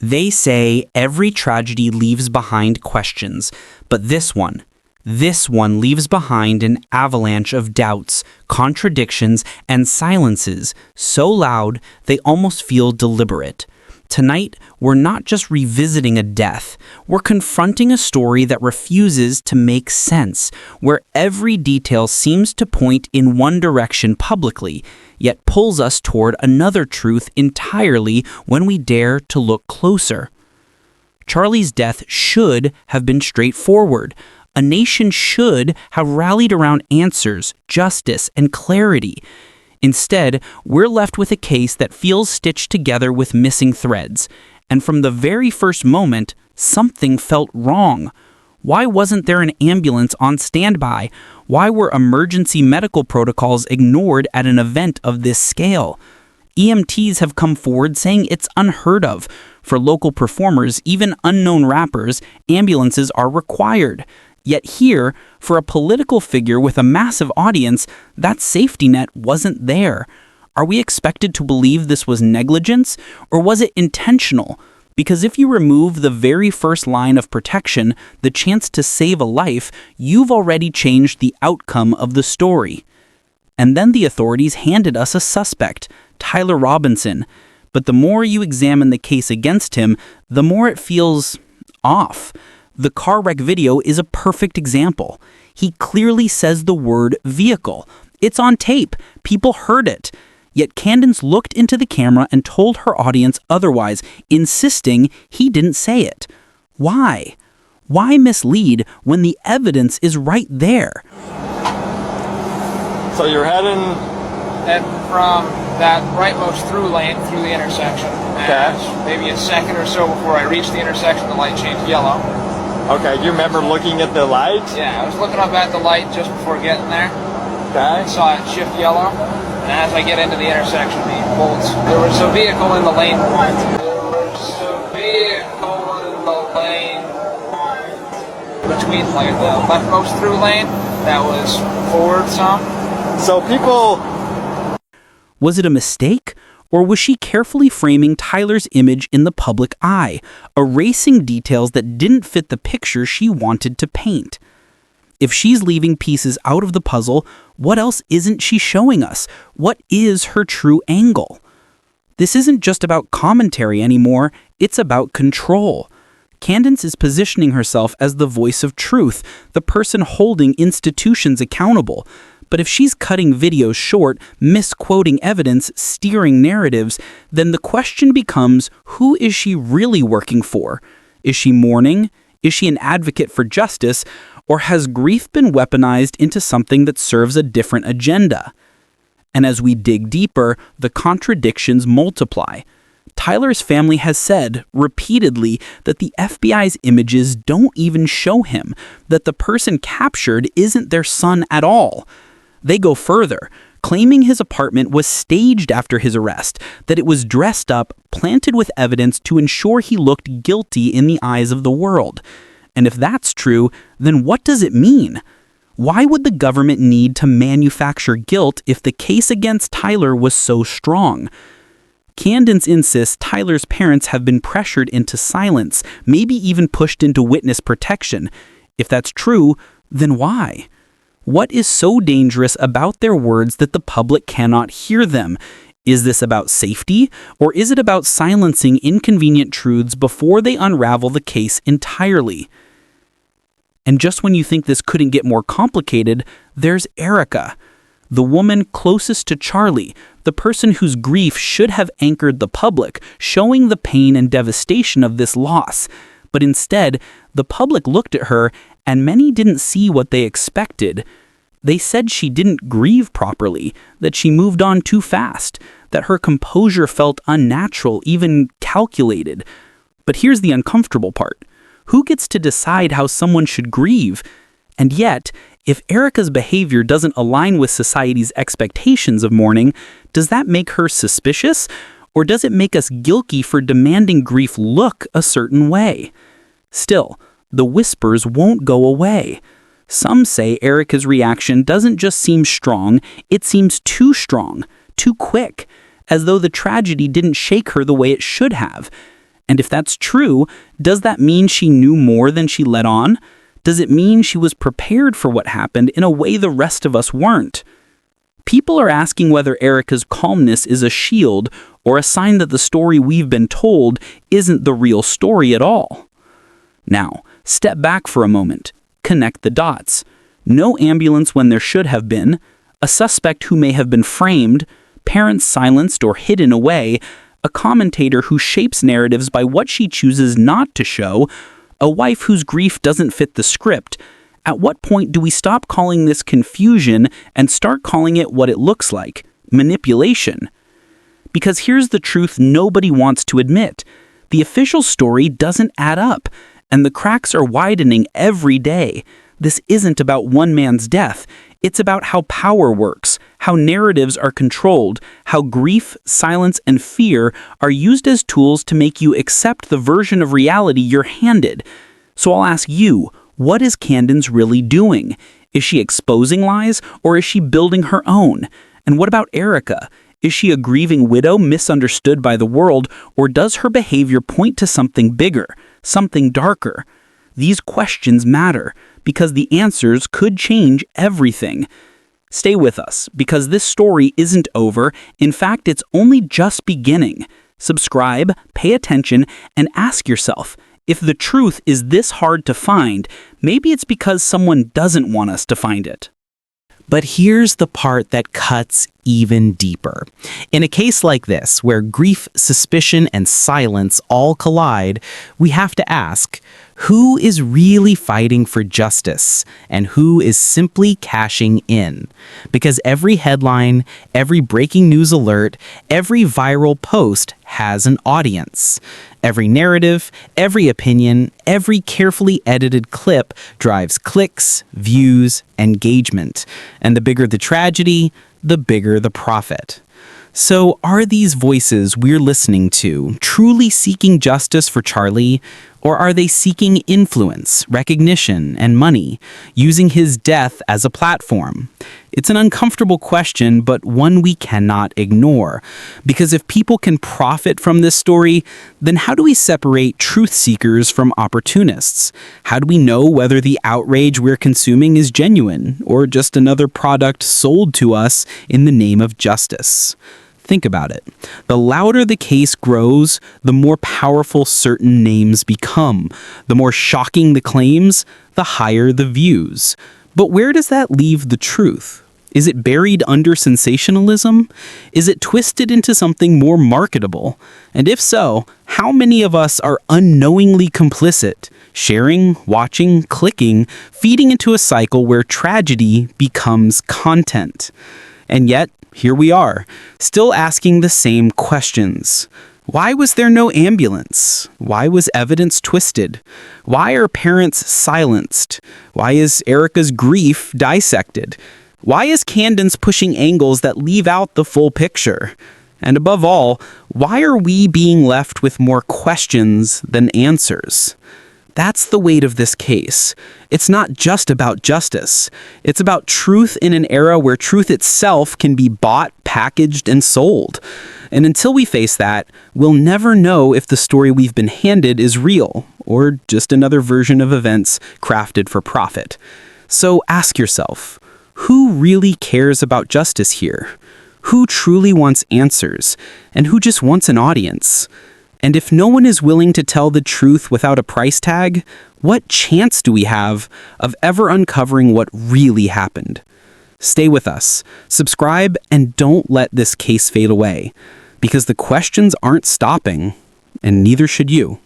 They say every tragedy leaves behind questions, but this one leaves behind an avalanche of doubts, contradictions, and silences so loud they almost feel deliberate. Tonight, we're not just revisiting a death, we're confronting a story that refuses to make sense, where every detail seems to point in one direction publicly, yet pulls us toward another truth entirely when we dare to look closer. Charlie's death should have been straightforward. A nation should have rallied around answers, justice, and clarity. Instead, we're left with a case that feels stitched together with missing threads. And from the very first moment, something felt wrong. Why wasn't there an ambulance on standby? Why were emergency medical protocols ignored at an event of this scale? EMTs have come forward saying it's unheard of. For local performers, even unknown rappers, ambulances are required. Yet here, for a political figure with a massive audience, that safety net wasn't there. Are we expected to believe this was negligence, or was it intentional? Because if you remove the very first line of protection, the chance to save a life, you've already changed the outcome of the story. And then the authorities handed us a suspect, Tyler Robinson. But the more you examine the case against him, the more it feels off. The car wreck video is a perfect example. He clearly says the word vehicle. It's on tape. People heard it. Yet Candace looked into the camera and told her audience otherwise, insisting he didn't say it. Why? Why mislead when the evidence is right there? So you're heading from that rightmost through lane through the intersection. Okay. And maybe a second or so before I reached the intersection, the light changed yellow. Okay, do you remember looking at the light? Yeah, I was looking up at the light just before getting there. Okay. I saw it shift yellow, and as I get into the intersection, the bolts. There was a vehicle in the lane. Between like the leftmost through lane, that was forward some. So people... Was it a mistake? Or was she carefully framing Tyler's image in the public eye, erasing details that didn't fit the picture she wanted to paint? If she's leaving pieces out of the puzzle, what else isn't she showing us? What is her true angle? This isn't just about commentary anymore, it's about control. Candace is positioning herself as the voice of truth, the person holding institutions accountable. But if she's cutting videos short, misquoting evidence, steering narratives, then the question becomes, who is she really working for? Is she mourning? Is she an advocate for justice? Or has grief been weaponized into something that serves a different agenda? And as we dig deeper, the contradictions multiply. Tyler's family has said repeatedly that the FBI's images don't even show him, that the person captured isn't their son at all. They go further, claiming his apartment was staged after his arrest, that it was dressed up, planted with evidence to ensure he looked guilty in the eyes of the world. And if that's true, then what does it mean? Why would the government need to manufacture guilt if the case against Tyler was so strong? Candace insists Tyler's parents have been pressured into silence, maybe even pushed into witness protection. If that's true, then why? What is so dangerous about their words that the public cannot hear them? Is this about safety, or is it about silencing inconvenient truths before they unravel the case entirely? And just when you think this couldn't get more complicated, there's Erica, the woman closest to Charlie, the person whose grief should have anchored the public, showing the pain and devastation of this loss. But instead, the public looked at her, and many didn't see what they expected. They said she didn't grieve properly, that she moved on too fast, that her composure felt unnatural, even calculated. But here's the uncomfortable part. Who gets to decide how someone should grieve? And yet, if Erica's behavior doesn't align with society's expectations of mourning, does that make her suspicious? Or does it make us guilty for demanding grief look a certain way? Still, the whispers won't go away. Some say Erica's reaction doesn't just seem strong, it seems too strong, too quick, as though the tragedy didn't shake her the way it should have. And if that's true, does that mean she knew more than she let on? Does it mean she was prepared for what happened in a way the rest of us weren't? People are asking whether Erica's calmness is a shield or a sign that the story we've been told isn't the real story at all. Now, step back for a moment. Connect the dots. No ambulance when there should have been, a suspect who may have been framed, parents silenced or hidden away, a commentator who shapes narratives by what she chooses not to show, a wife whose grief doesn't fit the script. At what point do we stop calling this confusion and start calling it what it looks like? Manipulation. Because here's the truth nobody wants to admit. The official story doesn't add up, and the cracks are widening every day. This isn't about one man's death. It's about how power works, how narratives are controlled, how grief, silence, and fear are used as tools to make you accept the version of reality you're handed. So I'll ask you, what is Candace really doing? Is she exposing lies, or is she building her own? And what about Erica? Is she a grieving widow misunderstood by the world, or does her behavior point to something bigger, something darker? These questions matter, because the answers could change everything. Stay with us, because this story isn't over. In fact, it's only just beginning. Subscribe, pay attention, and ask yourself, if the truth is this hard to find, maybe it's because someone doesn't want us to find it. But here's the part that cuts even deeper. In a case like this, where grief, suspicion, and silence all collide, we have to ask, who is really fighting for justice and who is simply cashing in? Because every headline, every breaking news alert, every viral post has an audience. Every narrative, every opinion, every carefully edited clip drives clicks, views, engagement. And the bigger the tragedy, the bigger the profit. So are these voices we're listening to truly seeking justice for Charlie, or are they seeking influence, recognition, and money, using his death as a platform? It's an uncomfortable question, but one we cannot ignore. Because if people can profit from this story, then how do we separate truth seekers from opportunists? How do we know whether the outrage we're consuming is genuine, or just another product sold to us in the name of justice? Think about it. The louder the case grows, the more powerful certain names become. The more shocking the claims, the higher the views. But where does that leave the truth? Is it buried under sensationalism? Is it twisted into something more marketable? And if so, how many of us are unknowingly complicit, sharing, watching, clicking, feeding into a cycle where tragedy becomes content? And yet, here we are, still asking the same questions. Why was there no ambulance? Why was evidence twisted? Why are parents silenced? Why is Erica's grief dissected? Why is Candace pushing angles that leave out the full picture? And above all, why are we being left with more questions than answers? That's the weight of this case. It's not just about justice. It's about truth in an era where truth itself can be bought, packaged, and sold. And until we face that, we'll never know if the story we've been handed is real, or just another version of events crafted for profit. So ask yourself, who really cares about justice here? Who truly wants answers? And who just wants an audience? And if no one is willing to tell the truth without a price tag, what chance do we have of ever uncovering what really happened? Stay with us, subscribe, and don't let this case fade away, because the questions aren't stopping, and neither should you.